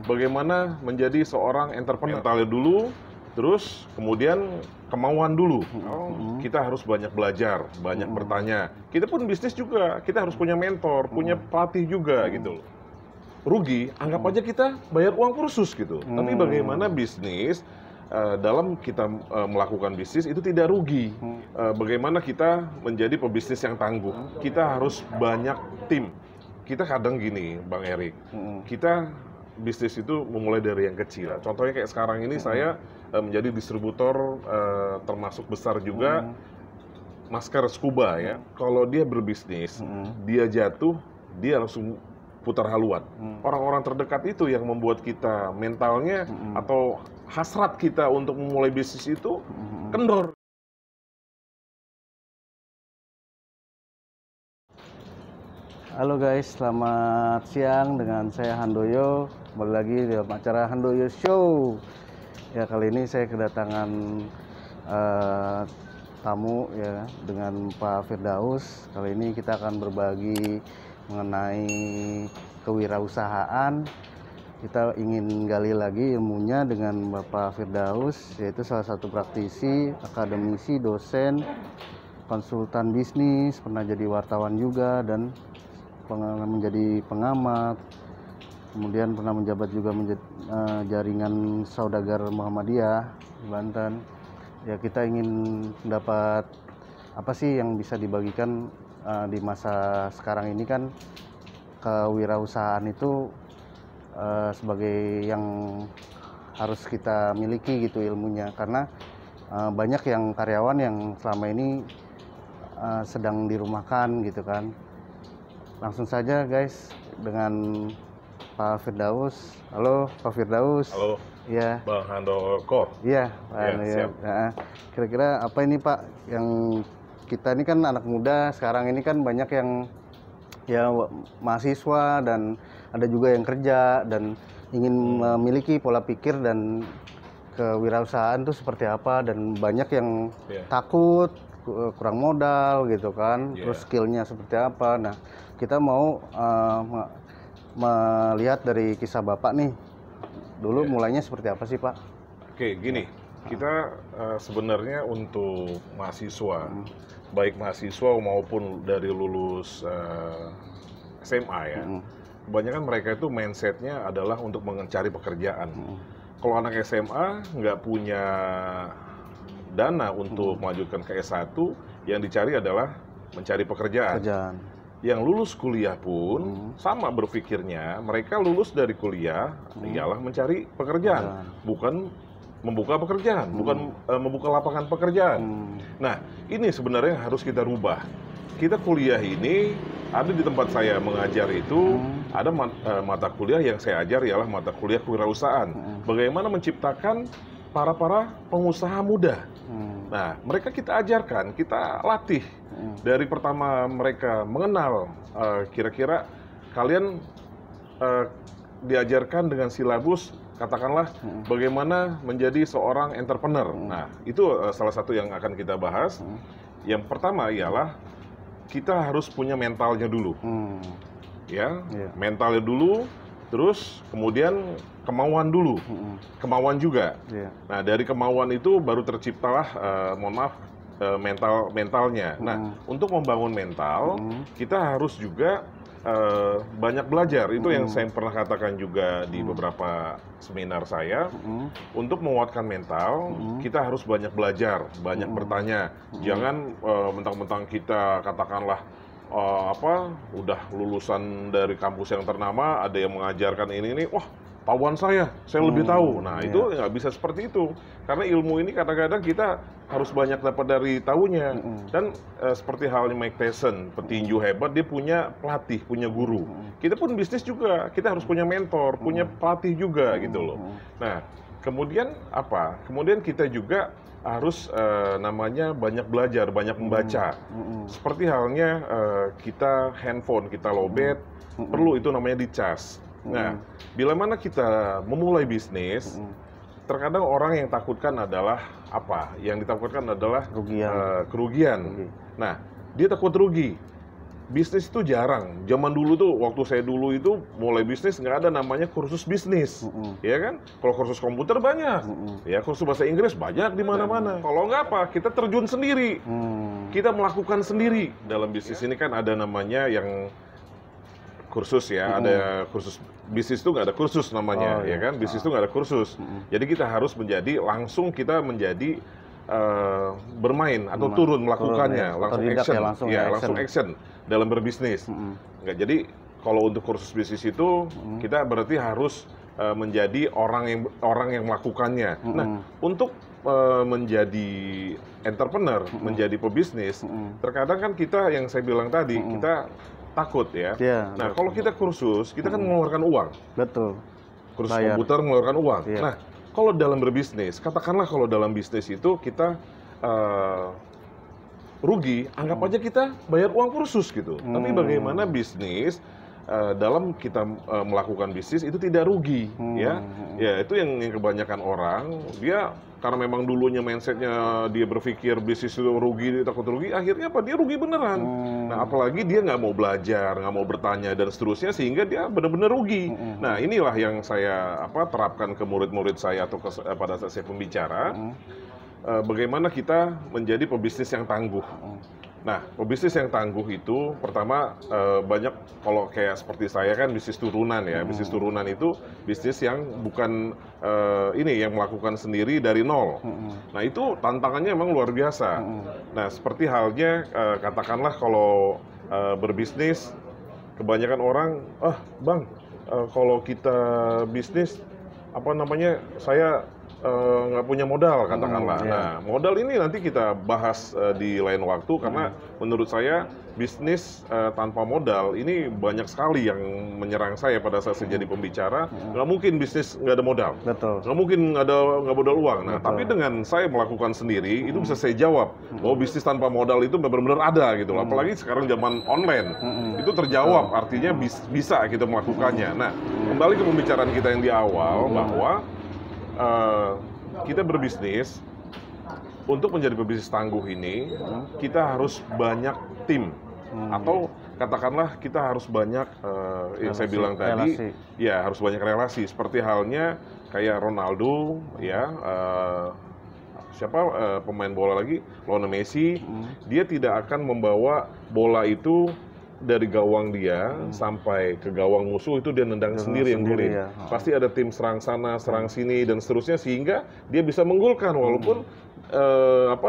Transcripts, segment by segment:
bagaimana menjadi seorang entrepreneur. Mentalnya dulu, terus kemudian kemauan dulu. Kita harus banyak belajar, banyak bertanya. Kita pun bisnis juga, kita harus punya mentor, punya pelatih juga gitu loh. Rugi, anggap aja kita bayar uang kursus gitu. Tapi bagaimana bisnis, dalam kita melakukan bisnis itu tidak rugi. Bagaimana kita menjadi pebisnis yang tangguh. Kita harus banyak tim. Kita kadang gini, Bang Erik, kita bisnis itu memulai dari yang kecil. Contohnya kayak sekarang ini saya menjadi distributor termasuk besar juga masker scuba ya. Kalau dia berbisnis, dia jatuh, dia langsung putar haluan. Orang-orang terdekat itu yang membuat kita mentalnya atau hasrat kita untuk memulai bisnis itu kendor. Halo guys, selamat siang dengan saya Handoyo. Kembali lagi di acara Handoyo Show. Ya, kali ini saya kedatangan tamu ya dengan Pak Firdaus. Kali ini kita akan berbagi mengenai kewirausahaan. Kita ingin gali lagi ilmunya dengan Bapak Firdaus, yaitu salah satu praktisi, akademisi, dosen, konsultan bisnis, pernah jadi wartawan juga dan menjadi pengamat, kemudian pernah menjabat juga jaringan saudagar Muhammadiyah di Banten. Ya, kita ingin mendapat apa sih yang bisa dibagikan di masa sekarang ini kan kewirausahaan itu sebagai yang harus kita miliki gitu ilmunya, karena banyak yang karyawan yang selama ini sedang dirumahkan gitu kan. Langsung saja guys dengan Pak Firdaus. Halo Pak Firdaus. Halo. Ya. Bang Handoko. Iya, ya. Kira-kira apa ini Pak, yang kita ini kan anak muda sekarang ini kan banyak yang ya mahasiswa dan ada juga yang kerja dan ingin memiliki pola pikir dan kewirausahaan itu seperti apa, dan banyak yang takut kurang modal gitu kan, terus skillnya seperti apa. Nah, kita mau melihat dari kisah Bapak nih, dulu mulainya seperti apa sih Pak? Oke, gini, kita sebenarnya untuk mahasiswa, baik mahasiswa maupun dari lulus SMA ya, kebanyakan mereka itu mindsetnya adalah untuk mencari pekerjaan. Kalau anak SMA nggak punya dana untuk melanjutkan ke S1, yang dicari adalah mencari pekerjaan. Yang lulus kuliah pun sama berpikirnya, mereka lulus dari kuliah ialah mencari pekerjaan, bukan membuka pekerjaan, bukan membuka lapangan pekerjaan. Nah, ini sebenarnya harus kita rubah. Kita kuliah ini, ada di tempat saya mengajar itu, ada mata kuliah yang saya ajar ialah mata kuliah kewirausahaan. Bagaimana menciptakan para pengusaha muda. Nah, mereka kita ajarkan, kita latih. Dari pertama mereka mengenal, kira-kira kalian diajarkan dengan silabus, katakanlah bagaimana menjadi seorang entrepreneur. Nah, itu salah satu yang akan kita bahas. Yang pertama ialah kita harus punya mentalnya dulu. Mentalnya dulu, terus kemudian kemauan dulu, kemauan juga. Nah, dari kemauan itu baru terciptalah, mentalnya. Nah, untuk membangun mental, kita harus juga banyak belajar. Itu yang saya pernah katakan juga di beberapa seminar saya. Untuk menguatkan mental, kita harus banyak belajar, banyak bertanya. Jangan mentang-mentang kita katakanlah udah lulusan dari kampus yang ternama, ada yang mengajarkan ini, wah, tahuan saya lebih tahu. Nah, itu nggak bisa seperti itu. Karena ilmu ini kadang-kadang kita harus banyak dapat dari tahunya. Dan seperti halnya Mike Tyson, petinju hebat, dia punya pelatih, punya guru. Kita pun bisnis juga, kita harus punya mentor, punya pelatih juga gitu loh. Nah, kemudian apa? Kemudian kita juga harus namanya banyak belajar, banyak membaca. Seperti halnya kita handphone, kita lowbat, perlu itu namanya dicas. Nah, bila mana kita memulai bisnis, terkadang orang yang takutkan adalah apa? Yang ditakutkan adalah kerugian. Nah, dia takut rugi. bisnis itu jarang. Zaman dulu tuh, waktu saya dulu itu mulai bisnis nggak ada namanya kursus bisnis, ya kan? Kalau kursus komputer banyak, ya kursus bahasa Inggris banyak di mana-mana. Kalau nggak apa, kita terjun sendiri, kita melakukan sendiri. Dalam bisnis ini kan ada namanya yang kursus ya, ada kursus bisnis itu nggak ada kursus namanya, ya kan? Bisnis itu nggak ada kursus. Jadi kita harus langsung kita menjadi bermain atau turun melakukannya, langsung action, langsung action dalam berbisnis. Nggak, jadi kalau untuk kursus bisnis itu kita berarti harus menjadi orang yang melakukannya. Nah, untuk menjadi entrepreneur, menjadi pebisnis, terkadang kan kita yang saya bilang tadi kita takut ya. Nah, kalau kita kursus, kita kan mengeluarkan uang. Betul. Kursus komputer mengeluarkan uang. Nah, kalau dalam berbisnis, katakanlah kalau dalam bisnis itu kita rugi, anggap aja kita bayar uang kursus gitu. Tapi bagaimana bisnis dalam kita melakukan bisnis itu tidak rugi, ya? Ya itu yang kebanyakan orang dia karena memang dulunya mindsetnya dia berpikir bisnis itu rugi, dia takut rugi, akhirnya apa? Dia rugi beneran. Nah, apalagi dia nggak mau belajar, nggak mau bertanya dan seterusnya, sehingga dia benar-benar rugi. Nah, inilah yang saya terapkan ke murid-murid saya atau pada saat saya pembicara, bagaimana kita menjadi pebisnis yang tangguh. Nah, pebisnis yang tangguh itu pertama banyak, kalau kayak seperti saya kan bisnis turunan ya. Bisnis turunan itu bisnis yang bukan yang melakukan sendiri dari nol. Nah, itu tantangannya memang luar biasa. Nah, seperti halnya katakanlah kalau berbisnis, kebanyakan orang, Bang, kalau kita bisnis saya nggak punya modal katakanlah. Nah, modal ini nanti kita bahas di lain waktu karena menurut saya bisnis tanpa modal ini banyak sekali yang menyerang saya pada saat saya jadi pembicara. Nggak mungkin bisnis nggak ada modal. Betul. Nggak mungkin nggak modal uang. Nah, tapi dengan saya melakukan sendiri itu bisa saya jawab bahwa bisnis tanpa modal itu benar-benar ada gitu. Apalagi sekarang zaman online itu terjawab. Artinya bisa kita melakukannya. Nah, kembali ke pembicaraan kita yang di awal bahwa kita berbisnis, untuk menjadi pebisnis tangguh ini kita harus banyak tim atau katakanlah kita harus banyak yang saya bilang tadi, ya harus banyak relasi. Seperti halnya kayak Ronaldo, ya pemain bola lagi, Lionel Messi, dia tidak akan membawa bola itu dari gawang dia sampai ke gawang musuh itu dia nendang sendiri yang golin. Pasti ada tim serang sana, serang sini dan seterusnya sehingga dia bisa menggolkan walaupun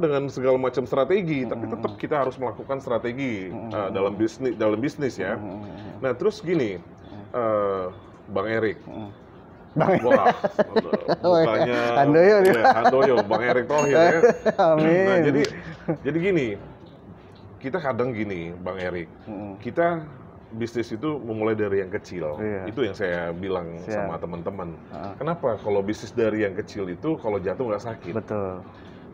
dengan segala macam strategi, tapi tetap kita harus melakukan strategi dalam bisnis ya. Nah, terus gini, Bang Erik. Wah, mukanya Handoyo, Bang Erik Thohir ya. Amin. Nah, jadi gini, kita kadang gini, Bang Erik, kita bisnis itu memulai dari yang kecil. Itu yang saya bilang sama teman-teman. Kenapa? Kalau bisnis dari yang kecil itu kalau jatuh nggak sakit. Betul.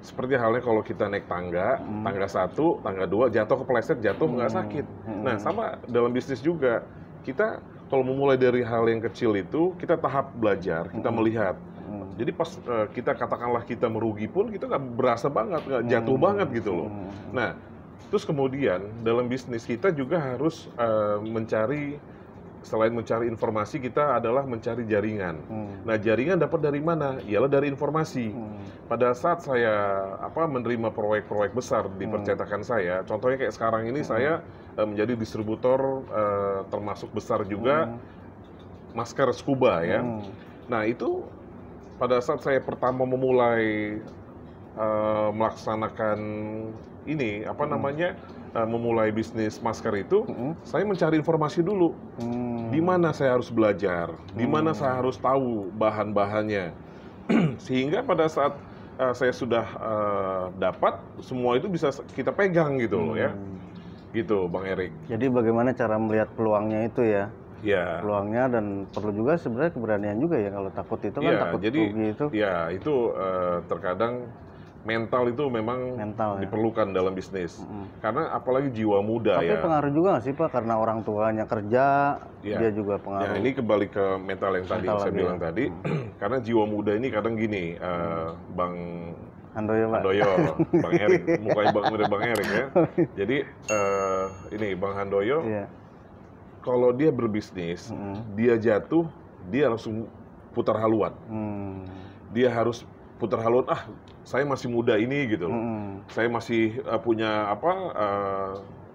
Seperti halnya kalau kita naik tangga, tangga 1, tangga 2, jatuh kepleset, jatuh nggak sakit. Nah, sama dalam bisnis juga. Kita kalau memulai dari hal yang kecil itu, kita tahap belajar, kita melihat. Jadi pas kita katakanlah kita merugi pun, kita nggak berasa banget, nggak jatuh banget gitu loh. Nah, terus kemudian dalam bisnis kita juga harus selain mencari informasi, kita adalah mencari jaringan. Nah, jaringan dapat dari mana? Ialah dari informasi. Pada saat saya menerima proyek-proyek besar di percetakan saya, contohnya kayak sekarang ini saya menjadi distributor termasuk besar juga masker scuba ya. Nah, itu pada saat saya pertama memulai melaksanakan ini memulai bisnis masker itu, saya mencari informasi dulu. Di mana saya harus belajar, di mana saya harus tahu bahan-bahannya. Sehingga pada saat saya sudah dapat, semua itu bisa kita pegang gitu loh ya. Gitu, Bang Erik. Jadi bagaimana cara melihat peluangnya itu ya? Ya. Peluangnya, dan perlu juga sebenarnya keberanian juga ya, kalau takut itu kan takut rugi itu. Ya, itu terkadang mental itu memang diperlukan dalam bisnis. Karena apalagi jiwa muda. Tapi pengaruh juga nggak sih Pak, karena orang tuanya kerja, dia juga pengaruh. Ya, ini kembali ke mental yang tadi saya bilang tadi. Karena jiwa muda ini kadang gini, Bang Handoyo, Pak. Handoyo, Bang Erik, mukanya mirip Bang Erik ya. Jadi ini Bang Handoyo, Iya. kalau dia berbisnis, dia jatuh, dia langsung putar haluan. Dia harus putar haluan, saya masih muda ini gitu loh. Saya masih punya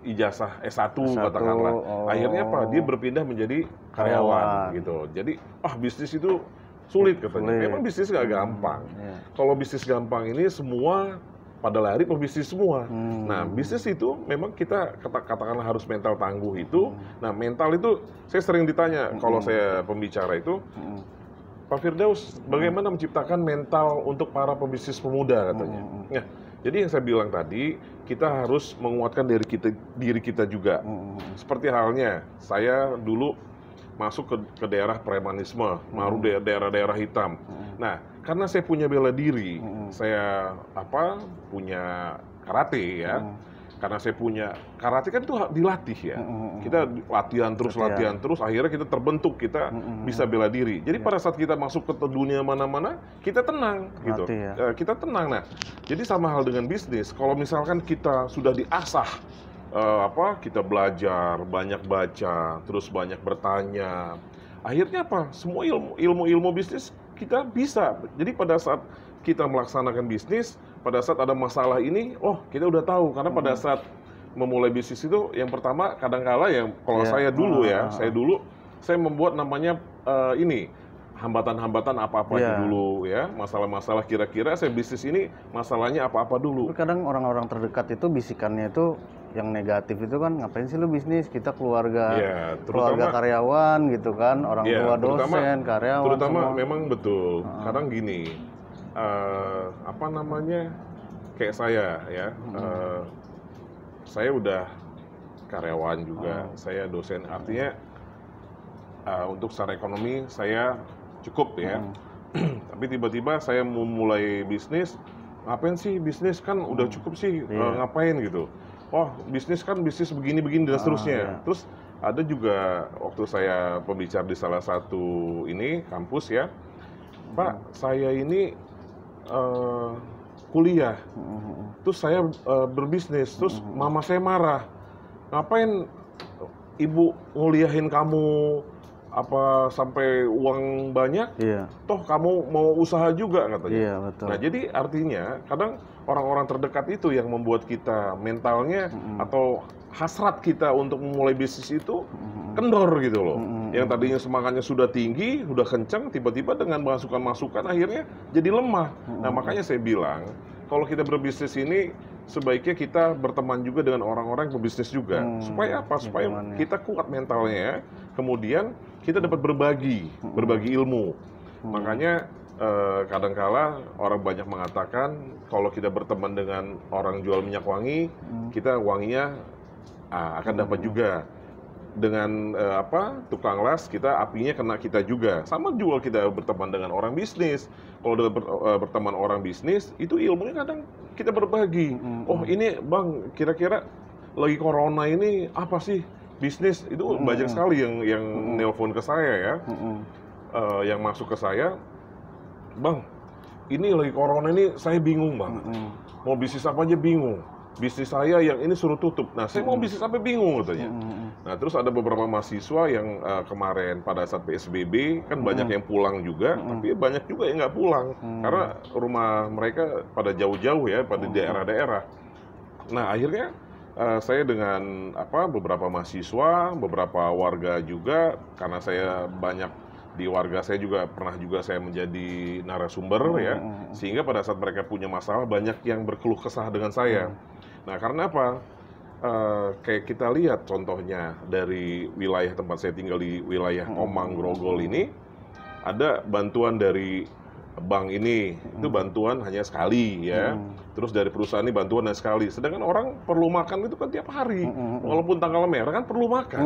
ijazah S1 katakanlah. Akhirnya apa? Dia berpindah menjadi karyawan gitu. Jadi bisnis itu sulit katanya. Memang bisnis nggak gampang. Kalau bisnis gampang ini semua pada lari pebisnis semua. Nah, bisnis itu memang kita katakanlah harus mental tangguh itu. Nah, mental itu saya sering ditanya kalau saya pembicara itu, Pak Firdaus, bagaimana menciptakan mental untuk para pebisnis pemuda katanya. Nah, jadi yang saya bilang tadi, kita harus menguatkan diri kita juga. Seperti halnya saya dulu masuk ke daerah premanisme, baru daerah-daerah hitam. Nah, karena saya punya bela diri, saya punya karate ya. Karena saya punya karate kan itu dilatih ya. Kita latihan terus, akhirnya kita terbentuk, kita bisa bela diri. Jadi pada saat kita masuk ke dunia mana-mana, kita tenang gitu. Kita tenang. Nah, jadi sama hal dengan bisnis. Kalau misalkan kita sudah diasah kita belajar, banyak baca, terus banyak bertanya. Akhirnya apa? Semua ilmu bisnis kita bisa. Jadi pada saat kita melaksanakan bisnis, pada saat ada masalah ini, kita udah tahu. Karena pada saat memulai bisnis itu, yang pertama kadang-kala kalau saya dulu saya membuat namanya hambatan-hambatan apa-apa dulu ya, masalah-masalah kira-kira saya bisnis ini masalahnya apa-apa dulu. Tapi kadang orang-orang terdekat itu bisikannya itu yang negatif itu kan, ngapain sih lu bisnis, kita keluarga keluarga karyawan gitu kan, orang tua dosen, karyawan terutama semua. Memang betul. Kadang gini, kayak saya ya, saya udah karyawan juga, saya dosen, artinya untuk secara ekonomi saya cukup ya. Tapi tiba-tiba saya mau mulai bisnis, ngapain sih bisnis, kan udah cukup sih, ngapain gitu. Bisnis kan bisnis begini-begini dan seterusnya. Terus ada juga waktu saya pembicara di salah satu kampus ya, Pak, saya ini kuliah, terus saya berbisnis, terus mama saya marah, ngapain ibu nguliahin kamu sampai uang banyak, toh kamu mau usaha juga katanya. Betul. Nah, jadi artinya kadang orang-orang terdekat itu yang membuat kita mentalnya atau hasrat kita untuk memulai bisnis itu kendor gitu loh. Yang tadinya semangatnya sudah tinggi, sudah kencang, tiba-tiba dengan masukan-masukan akhirnya jadi lemah. Nah, makanya saya bilang, kalau kita berbisnis ini sebaiknya kita berteman juga dengan orang-orang yang berbisnis juga. Supaya apa? Supaya kita kuat mentalnya ya. Kemudian kita dapat berbagi ilmu. Makanya kadangkala orang banyak mengatakan kalau kita berteman dengan orang jual minyak wangi, kita wanginya akan dapat juga. Dengan tukang las, kita apinya kena kita juga. Sama juga kita berteman dengan orang bisnis. Kalau dengan berteman orang bisnis, itu ilmunya kadang kita berbagi. Ini Bang, kira-kira lagi corona ini apa sih bisnis? Itu banyak sekali yang nelpon ke saya ya, yang masuk ke saya, Bang, ini lagi corona ini saya bingung Bang, mau bisnis apa aja bingung. Bisnis saya yang ini suruh tutup. Nah, saya mau bisnis apa bingung katanya. Nah, terus ada beberapa mahasiswa yang kemarin pada saat PSBB kan banyak yang pulang juga, tapi banyak juga yang nggak pulang karena rumah mereka pada jauh-jauh ya, pada daerah-daerah. Nah, akhirnya saya dengan beberapa mahasiswa, beberapa warga juga, karena saya banyak di warga saya juga pernah saya menjadi narasumber ya, sehingga pada saat mereka punya masalah banyak yang berkeluh kesah dengan saya. Nah, karena apa? Kayak kita lihat contohnya dari wilayah tempat saya tinggal di wilayah Komang Grogol ini, ada bantuan dari bank ini, itu bantuan hanya sekali ya. Terus dari perusahaan ini bantuan hanya sekali. Sedangkan orang perlu makan itu kan tiap hari. Walaupun tanggal merah kan perlu makan.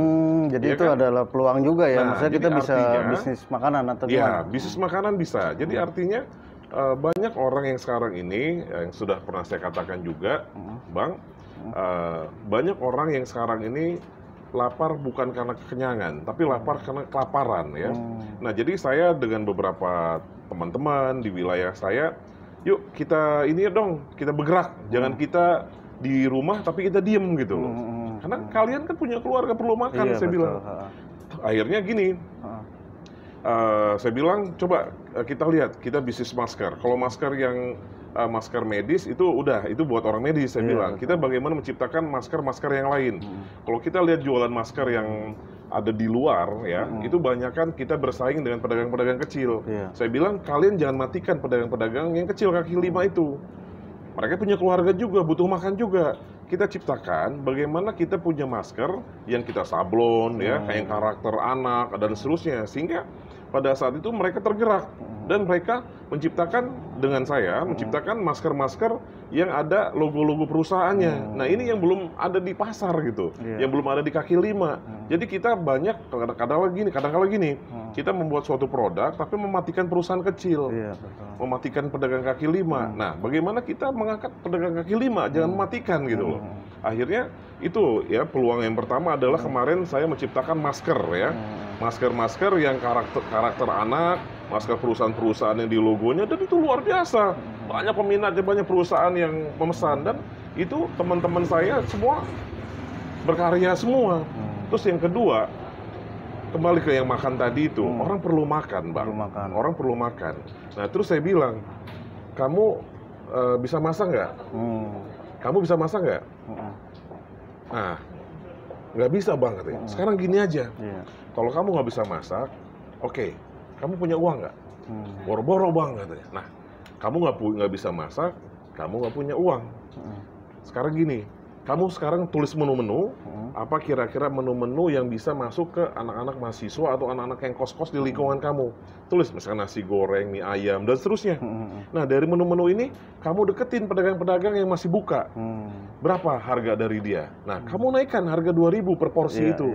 Jadi itu adalah peluang juga ya. Maksudnya kita bisa bisnis makanan atau gimana? Ya, bisnis makanan bisa. Jadi artinya banyak orang yang sekarang ini yang sudah pernah saya katakan juga, Bang, banyak orang yang sekarang ini lapar bukan karena kekenyangan, tapi lapar karena kelaparan ya. Nah, jadi saya dengan beberapa teman-teman di wilayah saya yuk kita ini ya dong, kita bergerak, jangan kita di rumah tapi kita diem gitu loh. Karena kalian kan punya keluarga perlu makan, Iya, saya betul. bilang. Akhirnya gini, saya bilang coba kita lihat, kita bisnis masker. Kalau masker yang masker medis itu udah, itu buat orang medis saya Iya, bilang. betul. Kita bagaimana menciptakan masker-masker yang lain. Kalau kita lihat jualan masker yang ada di luar ya, itu banyak kan kita bersaing dengan pedagang-pedagang kecil. Iya. Saya bilang kalian jangan matikan pedagang-pedagang yang kecil kaki lima itu. Mereka punya keluarga juga, butuh makan juga. Kita ciptakan bagaimana kita punya masker yang kita sablon ya, kayak karakter anak dan seterusnya, sehingga pada saat itu mereka tergerak dan mereka menciptakan dengan saya menciptakan masker-masker yang ada logo-logo perusahaannya. Nah, ini yang belum ada di pasar gitu, yang belum ada di kaki lima. Jadi kita banyak kadang-kala gini, kita membuat suatu produk tapi mematikan perusahaan kecil. Iya, betul. Mematikan pedagang kaki lima. Nah, bagaimana kita mengangkat pedagang kaki lima, jangan mematikan gitu loh. Akhirnya itu ya peluang yang pertama adalah kemarin saya menciptakan masker ya. Masker-masker yang karakter anak, masker perusahaan-perusahaan yang di logonya, dan itu luar biasa. Banyak peminatnya, banyak perusahaan yang memesan, dan itu teman-teman saya semua berkarya semua. Terus yang kedua, kembali ke yang makan tadi itu, orang perlu makan, Bang. Perlu makan. Orang perlu makan. Nah, terus saya bilang, kamu bisa masak nggak? Kamu bisa masak nggak? Nah, nggak bisa, Bang, katanya. Sekarang gini aja, kalau kamu nggak bisa masak, oke, kamu punya uang nggak? Boro-boro, Bang, katanya. Nah, kamu nggak bisa masak, kamu nggak punya uang. Sekarang gini, kamu sekarang tulis menu-menu, apa kira-kira menu-menu yang bisa masuk ke anak-anak mahasiswa atau anak-anak yang kos-kos di lingkungan kamu. Tulis misalnya nasi goreng, mie ayam, dan seterusnya. Nah, dari menu-menu ini, kamu deketin pedagang-pedagang yang masih buka. Berapa harga dari dia? Nah, kamu naikkan harga 2.000 per porsi itu.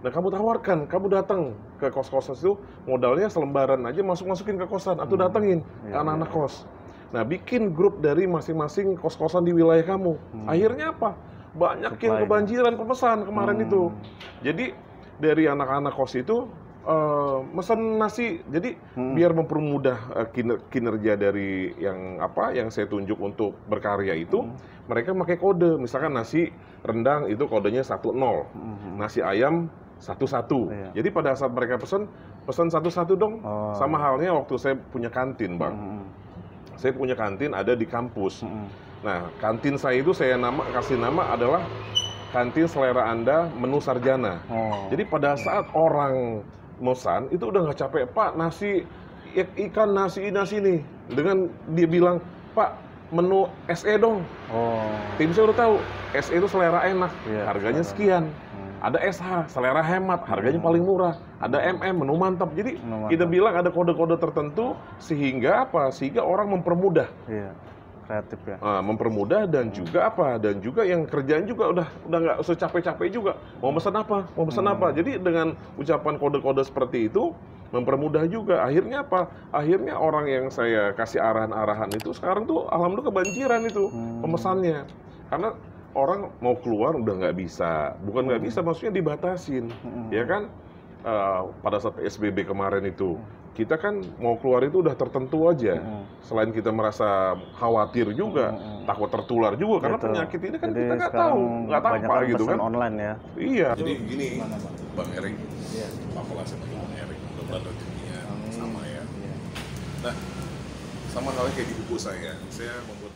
Nah, kamu tawarkan, kamu datang ke kos-kosan itu, modalnya selembaran aja masukin ke kosan, atau datengin ke anak-anak kos. Nah, bikin grup dari masing-masing kos-kosan di wilayah kamu. Akhirnya apa? Banyak yang kebanjiran pemesan kemarin itu. Jadi dari anak-anak kos itu mesen nasi. Jadi biar mempermudah kinerja dari yang saya tunjuk untuk berkarya itu, mereka pakai kode. Misalkan nasi rendang itu kodenya 10, nasi ayam 11. Jadi pada saat mereka pesan 11 dong. Sama halnya waktu saya punya kantin, Bang. Saya punya kantin ada di kampus. Nah, kantin saya itu saya kasih nama adalah kantin selera Anda menu sarjana. Jadi pada saat orang mesan itu udah nggak capek, Pak, nasi ikan nasi nih. Dengan dia bilang, Pak, menu SE dong. Tim saya udah tahu, SE itu selera enak, harganya sekian. Ada SH, selera hemat, harganya paling murah. Ada MM, menu mantap. Jadi kita bilang ada kode-kode tertentu sehingga apa? Sehingga orang mempermudah. Kreatif ya. Mempermudah dan juga apa? Dan juga yang kerjaan juga udah nggak usah capek-capek juga. Mau pesan apa? Mau pesan apa? Jadi dengan ucapan kode-kode seperti itu mempermudah juga. Akhirnya apa? Akhirnya orang yang saya kasih arahan-arahan itu sekarang tuh alhamdulillah kebanjiran itu pemesannya. Karena orang mau keluar udah nggak bisa. Bukan nggak bisa, maksudnya dibatasin. Ya kan? Pada saat PSBB kemarin itu, kita kan mau keluar itu udah tertentu aja. Selain kita merasa khawatir juga, takut tertular juga, karena penyakit ini kan kita nggak tahu, nggak apa gitu kan. Online ya. Iya. Jadi gini, Bang Erik, apalah saya panggil Bang Erik, mudah-mudahan rezekinya sama ya. Nah, sama halnya kayak di buku saya membuat